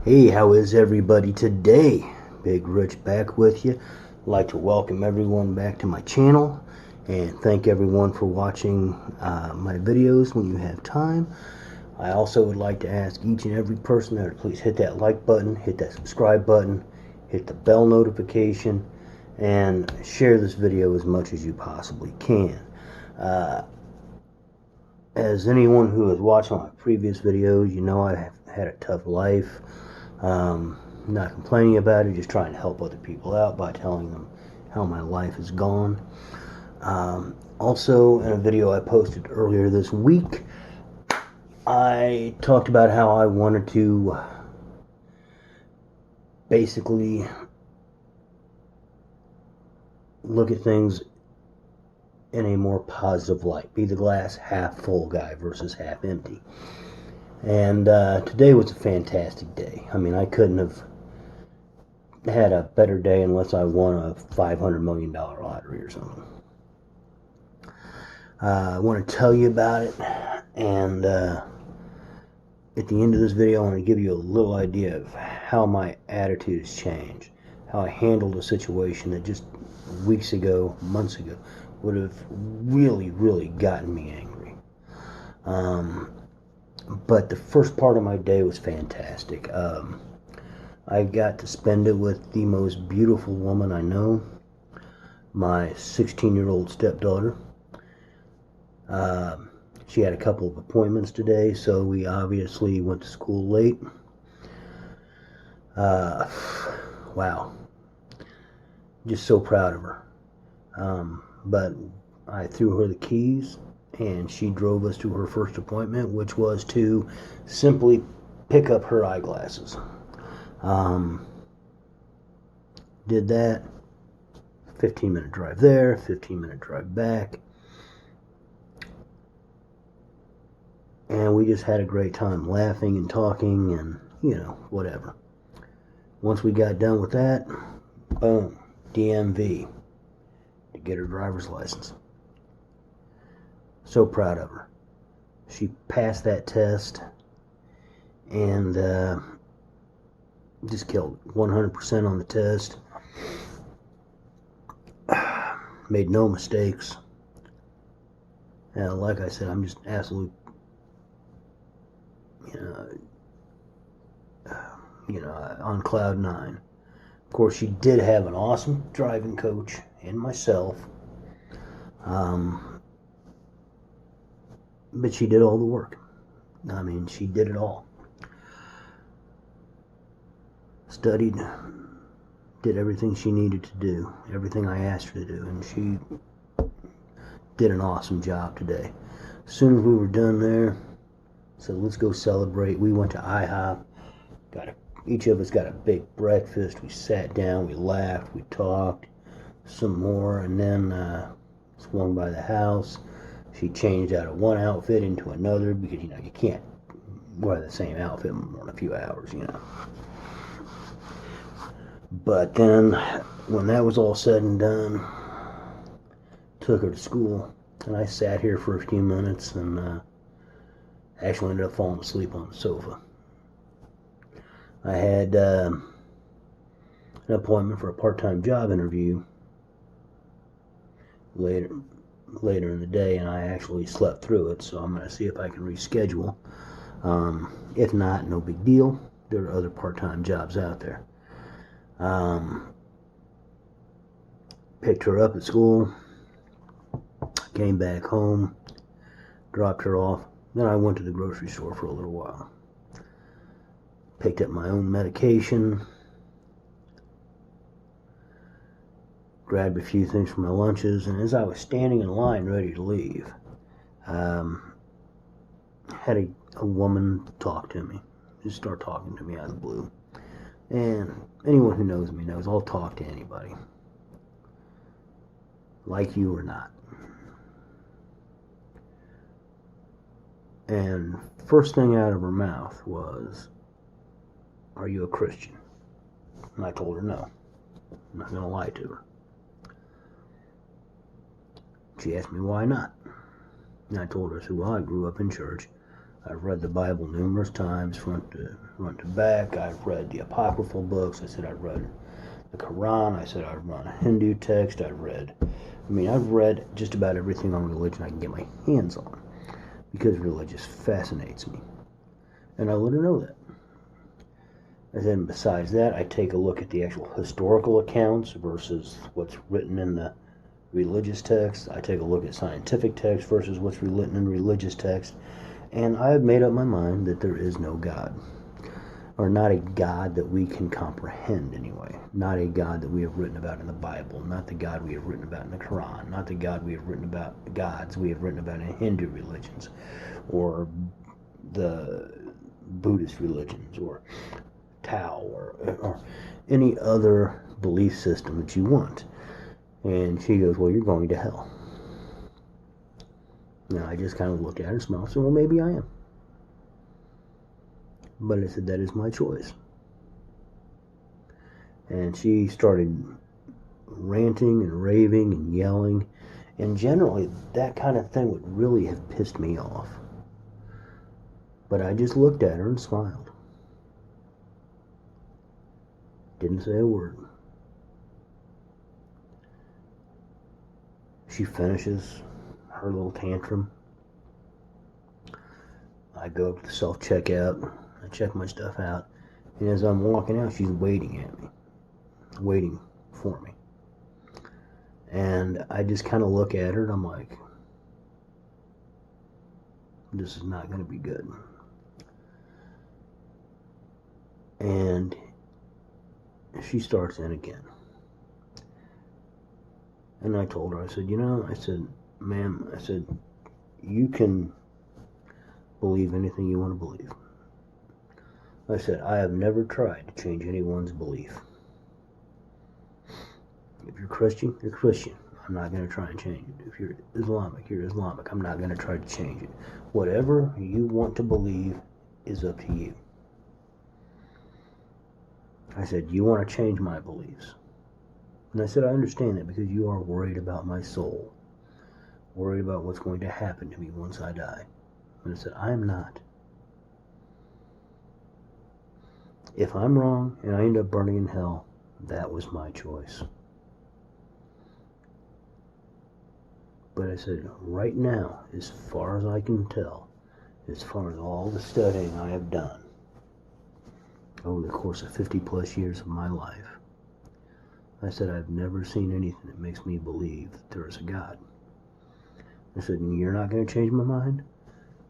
Hey, how is everybody today? Big Rich back with you. I'd like to welcome everyone back to my channel and thank everyone for watching my videos when you have time. I also would like to ask each and every person there to please hit that like button, hit that subscribe button, hit the bell notification, and share this video as much as you possibly can. As anyone who has watched my previous videos, you know I have had a tough life. Not complaining about it, just trying to help other people out by telling them how my life has gone. Also, in a video I posted earlier this week, I talked about how I wanted to basically look at things in a more positive light, be the glass half full guy versus half empty. And today was a fantastic day. I mean, I couldn't have had a better day unless I won a $500 million lottery or something. I want to tell you about it, and at the end of this video I want to give you a little idea of how my attitude has changed, how I handled a situation that just weeks ago, months ago, would have really gotten me angry. But the first part of my day was fantastic. I got to spend it with the most beautiful woman I know, my 16-year-old stepdaughter. She had a couple of appointments today, so we obviously went to school late. Wow. Just so proud of her. But I threw her the keys, and she drove us to her first appointment, which was to simply pick up her eyeglasses. Did that. 15-minute drive there, 15-minute drive back. And we just had a great time laughing and talking and, whatever. Once we got done with that, boom, DMV to get her driver's license. So proud of her. She passed that test and just killed it. 100% on the test. Made no mistakes. And like I said, I'm just absolute, on cloud nine. Of course, she did have an awesome driving coach and myself. But she did all the work. I mean, she did it all. Studied, did everything she needed to do, everything I asked her to do, and she did an awesome job today. As soon as we were done there, said, let's go celebrate. We went to IHOP, each of us got a big breakfast. We sat down, we laughed, we talked some more, and then swung by the house. She changed out of one outfit into another because, you can't wear the same outfit more than a few hours, But then, when that was all said and done, took her to school, and I sat here for a few minutes and actually ended up falling asleep on the sofa. I had an appointment for a part-time job interview later in the day, and I actually slept through it, so I'm going to see if I can reschedule. If not, no big deal. There are other part-time jobs out there. Picked her up at school, came back home, dropped her off, then I went to the grocery store for a little while. Picked up my own medication, grabbed a few things for my lunches, and as I was standing in line ready to leave, had a woman talk to me, just start talking to me out of the blue. And anyone who knows me knows I'll talk to anybody, like you or not. And first thing out of her mouth was, "Are you a Christian?" And I told her no. I'm not going to lie to her. She asked me why not. And I told her, I said, well, I grew up in church. I've read the Bible numerous times, front to back. I've read the apocryphal books. I said I've read the Quran. I said I've read a Hindu text. I've read just about everything on religion I can get my hands on, because religion fascinates me. And I let her know that. And then besides that, I take a look at the actual historical accounts versus what's written in the religious text. I take a look at scientific text versus what's written in religious text. And I have made up my mind that there is no God. Or not a God that we can comprehend anyway. Not a God that we have written about in the Bible. Not the God we have written about in the Quran. Not the God we have written about, gods we have written about in Hindu religions. Or the Buddhist religions. Or Tao. Or any other belief system that you want. And she goes, well, you're going to hell. Now, I just kind of looked at her and smiled and said, well, maybe I am. But I said, that is my choice. And she started ranting and raving and yelling. And generally, that kind of thing would really have pissed me off. But I just looked at her and smiled. Didn't say a word. She finishes her little tantrum. I go up to the self-checkout. I check my stuff out. And as I'm walking out, she's waiting at me. Waiting for me. And I just kind of look at her and I'm like, this is not going to be good. And she starts in again. And I told her, I said, I said, ma'am, I said, you can believe anything you want to believe. I said, I have never tried to change anyone's belief. If you're Christian, you're Christian. I'm not going to try and change it. If you're Islamic, you're Islamic. I'm not going to try to change it. Whatever you want to believe is up to you. I said, you want to change my beliefs. And I said, I understand that because you are worried about my soul. Worried about what's going to happen to me once I die. And I said, I am not. If I'm wrong and I end up burning in hell, that was my choice. But I said, right now, as far as I can tell, as far as all the studying I have done over the course of 50 plus years of my life, I said, I've never seen anything that makes me believe that there is a God. I said, you're not going to change my mind?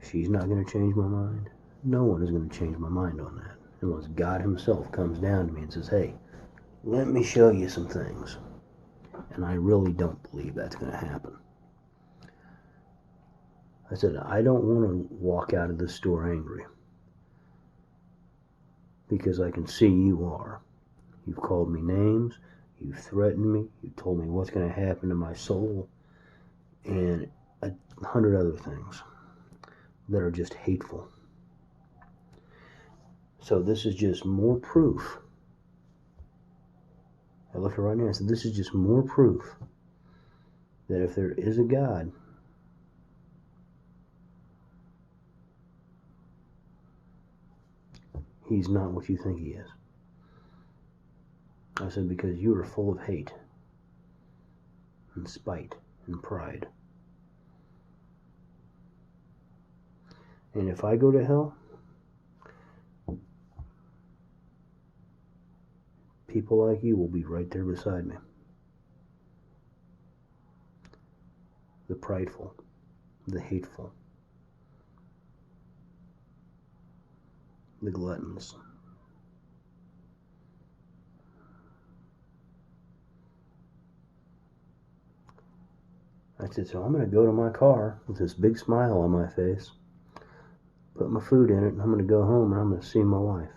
She's not going to change my mind? No one is going to change my mind on that. Unless God himself comes down to me and says, hey, let me show you some things. And I really don't believe that's going to happen. I said, I don't want to walk out of the store angry. Because I can see you are. You've called me names. You've threatened me. You've told me what's going to happen to my soul. And 100 other things that are just hateful. So this is just more proof. I looked at her right now and said, this is just more proof that if there is a God, he's not what you think he is. I said, because you are full of hate and spite and pride. And if I go to hell, people like you will be right there beside me. The prideful, the hateful, the gluttons. I said, so I'm going to go to my car with this big smile on my face, put my food in it, and I'm going to go home and I'm going to see my wife.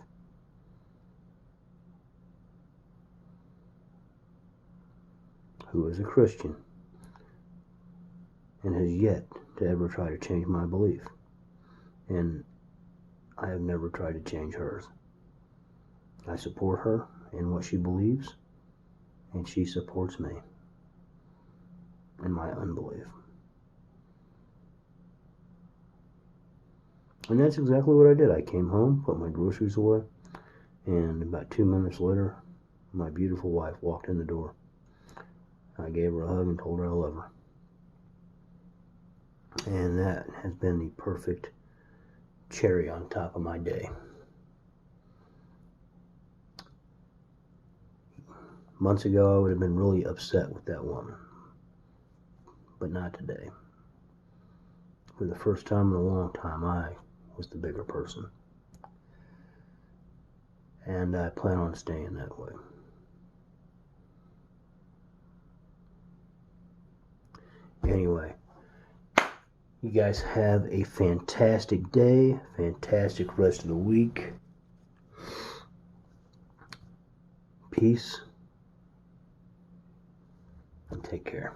Who is a Christian and has yet to ever try to change my belief. And I have never tried to change hers. I support her in what she believes, and she supports me in my unbelief. And that's exactly what I did. I came home, put my groceries away, and about 2 minutes later, my beautiful wife walked in the door. I gave her a hug and told her I love her. And that has been the perfect cherry on top of my day. Months ago, I would have been really upset with that woman, but not today. For the first time in a long time, I was the bigger person. And I plan on staying that way. Anyway, you guys have a fantastic day, fantastic rest of the week. Peace, and take care.